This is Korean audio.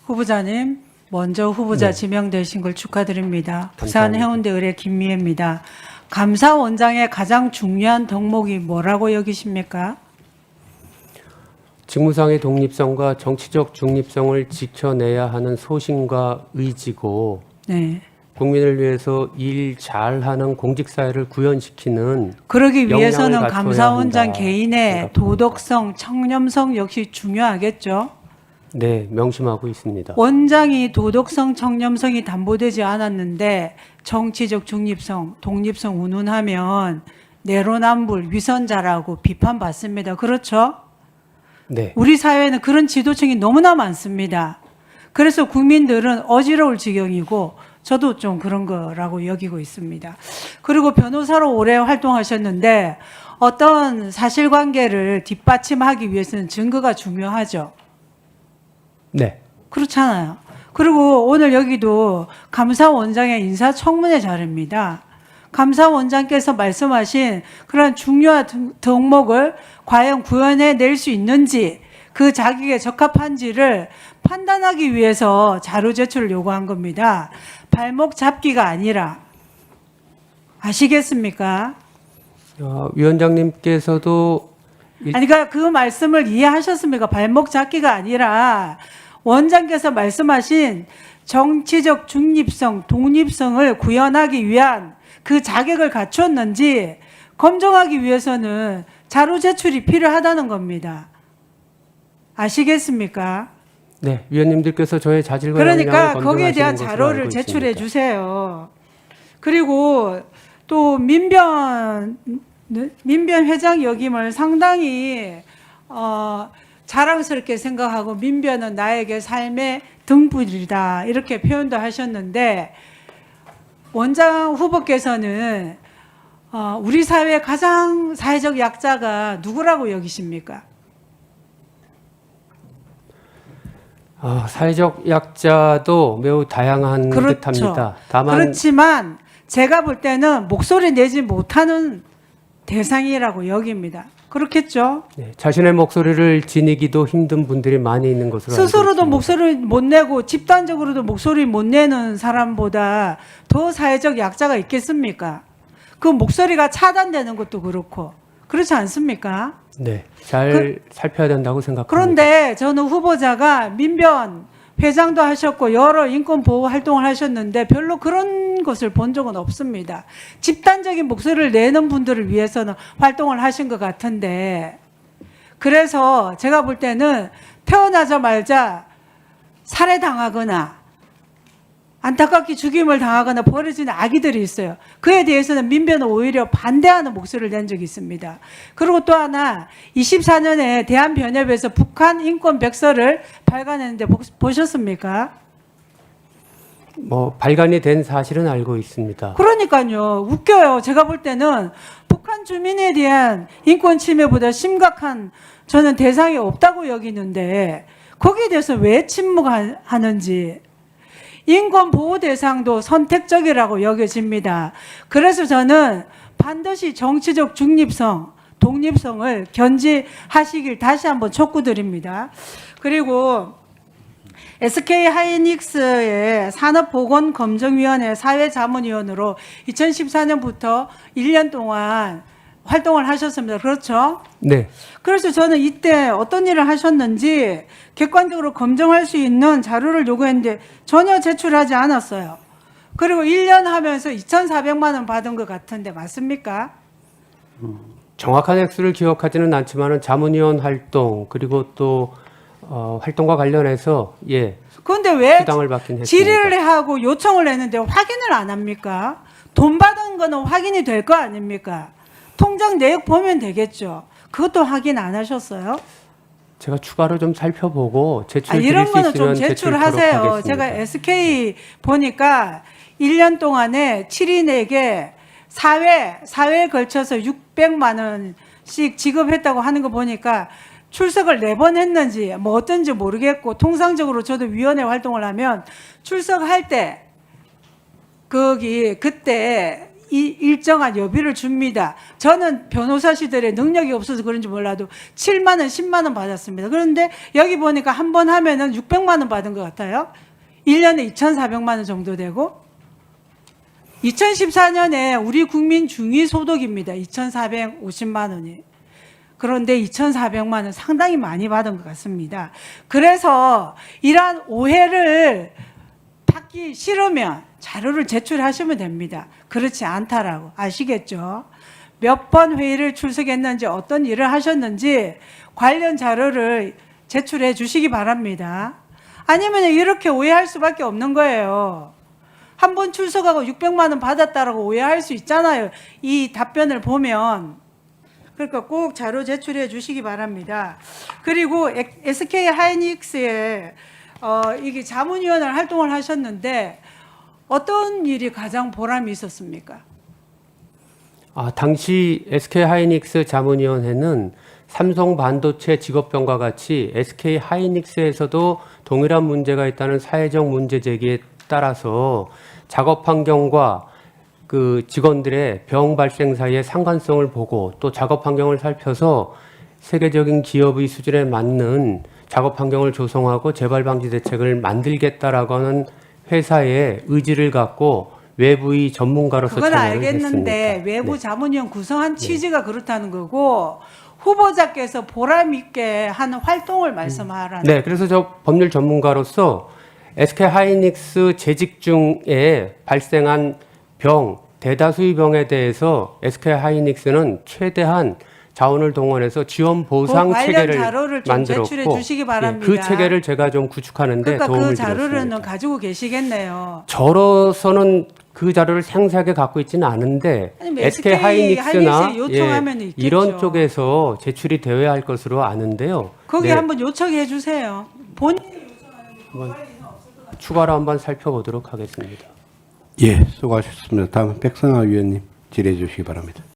후보자님, 먼저 후보자 네. 지명되신 걸 축하드립니다. 부산 감사합니다. 해운대 의뢰 김미애입니다. 감사원장의 가장 중요한 덕목이 뭐라고 여기십니까? 직무상의 독립성과 정치적 중립성을 지켜내야 하는 소신과 의지고 네. 국민을 위해서 일 잘하는 공직사회를 구현시키는 그러기 위해서는 역량을 갖춰야 감사원장 한다 개인의 생각합니다. 도덕성, 청렴성 역시 중요하겠죠. 네, 명심하고 있습니다. 원장이 도덕성, 청렴성이 담보되지 않았는데 정치적 중립성, 독립성 운운하면 내로남불, 위선자라고 비판받습니다. 그렇죠? 네, 우리 사회에는 그런 지도층이 너무나 많습니다. 그래서 국민들은 어지러울 지경이고 저도 좀 그런 거라고 여기고 있습니다. 그리고 변호사로 오래 활동하셨는데 어떤 사실관계를 뒷받침하기 위해서는 증거가 중요하죠. 네, 그렇잖아요. 그리고 오늘 여기도 감사원장의 인사청문회 자료입니다. 감사원장께서 말씀하신 그런 중요한 덕목을 과연 구현해낼 수 있는지 그 자격에 적합한지를 판단하기 위해서 자료 제출을 요구한 겁니다. 발목 잡기가 아니라. 아시겠습니까? 위원장님께서도 아니, 그러니까 그 말씀을 이해하셨습니까? 발목 잡기가 아니라 원장께서 말씀하신 정치적 중립성, 독립성을 구현하기 위한 그 자격을 갖췄는지 검증하기 위해서는 자료 제출이 필요하다는 겁니다. 아시겠습니까? 네, 위원님들께서 저의 자질과 그러니까 역량을 거기에 대한 검증하시는 것으로 자료를 알고 제출해 있습니다. 주세요. 그리고 또 민변 회장 역임을 상당히 자랑스럽게 생각하고 민변은 나에게 삶의 등불이다 이렇게 표현도 하셨는데 원장 후보께서는 우리 사회의 가장 사회적 약자가 누구라고 여기십니까? 사회적 약자도 매우 다양한 그렇죠. 듯합니다. 다만 그렇지만 제가 볼 때는 목소리 내지 못하는 대상이라고 여깁니다. 그렇겠죠? 네, 자신의 목소리를 지니기도 힘든 분들이 많이 있는 것으로 알고 스스로도 있습니다. 목소리 못 내고 집단적으로도 목소리 못 내는 사람보다 더 사회적 약자가 있겠습니까? 그 목소리가 차단되는 것도 그렇고 그렇지 않습니까? 네, 잘 살펴야 된다고 생각합니다. 그런데 저는 후보자가 민변 회장도 하셨고 여러 인권 보호 활동을 하셨는데 별로 그런 것을 본 적은 없습니다. 집단적인 목소리를 내는 분들을 위해서는 활동을 하신 것 같은데 그래서 제가 볼 때는 태어나자마자 살해당하거나 안타깝게 죽임을 당하거나 버려지는 아기들이 있어요. 그에 대해서는 민변은 오히려 반대하는 목소리를 낸 적이 있습니다. 그리고 또 하나 24년에 대한변협에서 북한 인권 백서를 발간했는데 보셨습니까? 발간이 된 사실은 알고 있습니다. 그러니까요. 웃겨요. 제가 볼 때는 북한 주민에 대한 인권 침해보다 심각한 저는 대상이 없다고 여기는데 거기에 대해서 왜 침묵하는지 인권 보호 대상도 선택적이라고 여겨집니다. 그래서 저는 반드시 정치적 중립성, 독립성을 견지하시길 다시 한번 촉구드립니다. 그리고 SK 하이닉스의 산업보건검증위원회 사회자문위원으로 2014년부터 1년 동안 활동을 하셨습니다. 그렇죠? 네, 그래서 저는 이때 어떤 일을 하셨는지 객관적으로 검증할 수 있는 자료를 요구했는데 전혀 제출하지 않았어요. 그리고 1년 하면서 2,400만 원 받은 것 같은데 맞습니까? 정확한 액수를 기억하지는 않지만 자문위원 활동 그리고 또 활동과 관련해서 그런데 왜 수당을 받긴 했습니다. 질의를 하고 요청을 했는데 확인을 안 합니까? 돈 받은 거는 확인이 될 거 아닙니까? 통장 내역 보면 되겠죠. 그것도 확인 안 하셨어요? 제가 추가로 좀 살펴보고 제출 드릴 이런 수 거는 좀 있으면 제출하도록 제출하세요. 하겠습니다. 제가 SK 보니까 1년 동안에 7인에게 사회에 걸쳐서 600만 원씩 지급했다고 하는 거 보니까 출석을 4번 했는지 뭐 어떤지 모르겠고 통상적으로 저도 위원회 활동을 하면 출석할 때 그때 일정한 여비를 줍니다. 저는 변호사시들의 능력이 없어서 그런지 몰라도 7만 원, 10만 원 받았습니다. 그런데 여기 보니까 한 번 하면은 600만 원 받은 것 같아요. 1년에 2,400만 원 정도 되고 2014년에 우리 국민 중위소득입니다. 2,450만 원이. 그런데 2,400만 원 상당히 많이 받은 것 같습니다. 그래서 이러한 오해를 받기 싫으면 자료를 제출하시면 됩니다. 그렇지 않다라고 아시겠죠? 몇 번 회의를 출석했는지 어떤 일을 하셨는지 관련 자료를 제출해 주시기 바랍니다. 아니면 이렇게 오해할 수밖에 없는 거예요. 한 번 출석하고 600만 원 받았다라고 오해할 수 있잖아요. 이 답변을 보면. 그러니까 꼭 자료 제출해 주시기 바랍니다. 그리고 SK 하이닉스에 이게 자문위원을 활동을 하셨는데 어떤 일이 가장 보람이 있었습니까? 당시 SK 하이닉스 자문위원회는 삼성 반도체 직업병과 같이 SK 하이닉스에서도 동일한 문제가 있다는 사회적 문제 제기에 따라서 작업 환경과 그 직원들의 병 발생 사이의 상관성을 보고 또 작업 환경을 살펴서 세계적인 기업의 수준에 맞는 작업 환경을 조성하고 재발 방지 대책을 만들겠다라고 하는 회사의 의지를 갖고 외부의 전문가로서 그건 참여를 알겠는데 했습니다. 외부 네. 자문위원 구성한 취지가 그렇다는 거고 후보자께서 보람 있게 하는 활동을 말씀하라는. 네, 그래서 저 법률 전문가로서 SK 하이닉스 재직 중에 발생한 병, 대다수의 병에 대해서 SK 하이닉스는 최대한 자원을 동원해서 지원 보상 그 관련 체계를 자료를 좀 만들었고 제출해 주시기 바랍니다. 그 체계를 제가 좀 구축하는데 그러니까 도움을 그 자료는 드렸습니다. 가지고 계시겠네요. 저로서는 그 자료를 상세하게 갖고 있지는 않은데 아니, 뭐 SK 하이닉스나 하이닉스에 요청하면 있겠죠. 이런 쪽에서 제출이 되어야 할 것으로 아는데요. 거기 네, 한번 요청해 주세요. 본인이 추가로 한번 살펴보도록 하겠습니다. 예, 수고하셨습니다. 다음 백선아 위원님 질의해 주시기 바랍니다.